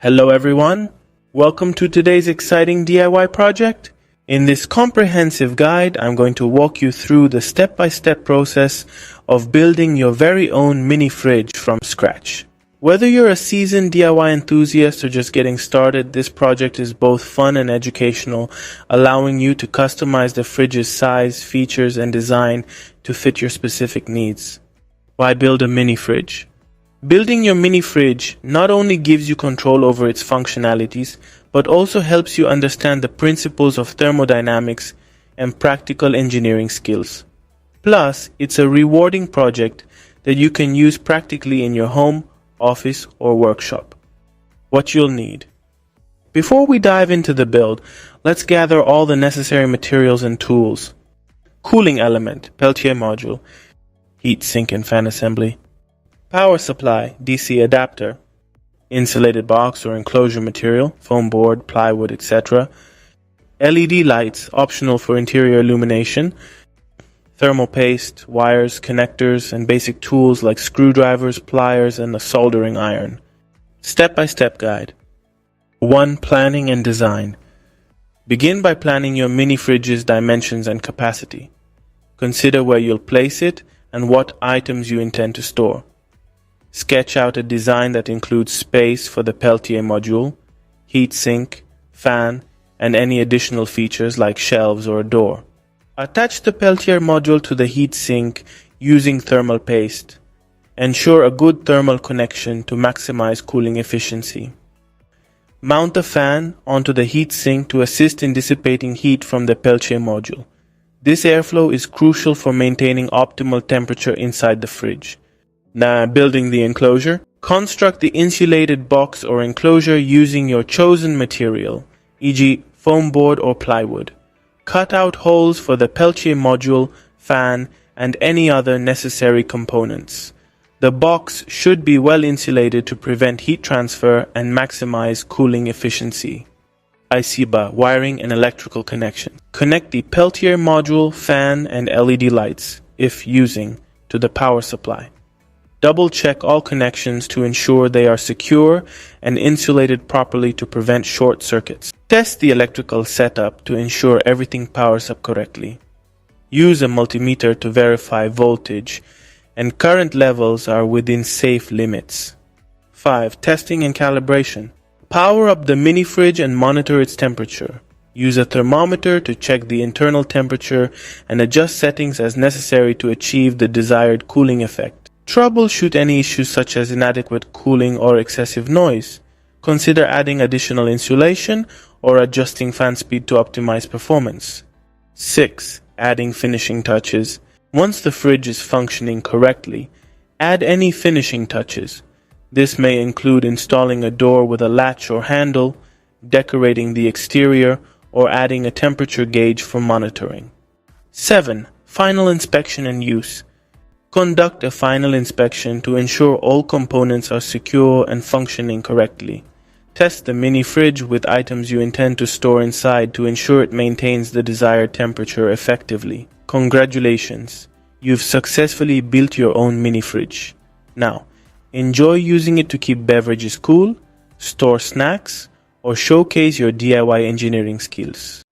Hello everyone, welcome to today's exciting DIY project. In this comprehensive guide, I'm going to walk you through the step-by-step process of building your very own mini fridge from scratch. Whether you're a seasoned DIY enthusiast or just getting started, this project is both fun and educational, allowing you to customize the fridge's size, features, and design to fit your specific needs. Why build a mini fridge? Building your mini fridge not only gives you control over its functionalities, but also helps you understand the principles of thermodynamics and practical engineering skills. Plus, it's a rewarding project that you can use practically in your home, office, or workshop. What you'll need. Before we dive into the build, let's gather all the necessary materials and tools. Cooling element, Peltier module, heat sink and fan assembly. Power supply, DC adapter, insulated box or enclosure material, foam board, plywood, etc. LED lights, optional for interior illumination. Thermal paste, wires, connectors, and basic tools like screwdrivers, pliers, and a soldering iron. Step-by-step guide. 1. Planning and design. Begin by planning your mini fridge's dimensions and capacity. Consider where you'll place it and what items you intend to store. Sketch out a design that includes space for the Peltier module, heat sink, fan, and any additional features like shelves or a door. Attach the Peltier module to the heat sink using thermal paste. Ensure a good thermal connection to maximize cooling efficiency. Mount the fan onto the heat sink to assist in dissipating heat from the Peltier module. This airflow is crucial for maintaining optimal temperature inside the fridge. Now, building the enclosure. Construct the insulated box or enclosure using your chosen material, e.g. foam board or plywood. Cut out holes for the Peltier module, fan, and any other necessary components. The box should be well insulated to prevent heat transfer and maximize cooling efficiency. ICBA, wiring and electrical connection. Connect the Peltier module, fan, and LED lights, if using, to the power supply. Double-check all connections to ensure they are secure and insulated properly to prevent short circuits. Test the electrical setup to ensure everything powers up correctly. Use a multimeter to verify voltage and current levels are within safe limits. 5. Testing and calibration. Power up the mini fridge and monitor its temperature. Use a thermometer to check the internal temperature and adjust settings as necessary to achieve the desired cooling effect. Troubleshoot any issues such as inadequate cooling or excessive noise. Consider adding additional insulation or adjusting fan speed to optimize performance. 6. Adding finishing touches. Once the fridge is functioning correctly, add any finishing touches. This may include installing a door with a latch or handle, decorating the exterior, or adding a temperature gauge for monitoring. 7. Final inspection and use. Conduct a final inspection to ensure all components are secure and functioning correctly. Test the mini fridge with items you intend to store inside to ensure it maintains the desired temperature effectively. Congratulations! You've successfully built your own mini fridge. Now, enjoy using it to keep beverages cool, store snacks, or showcase your DIY engineering skills.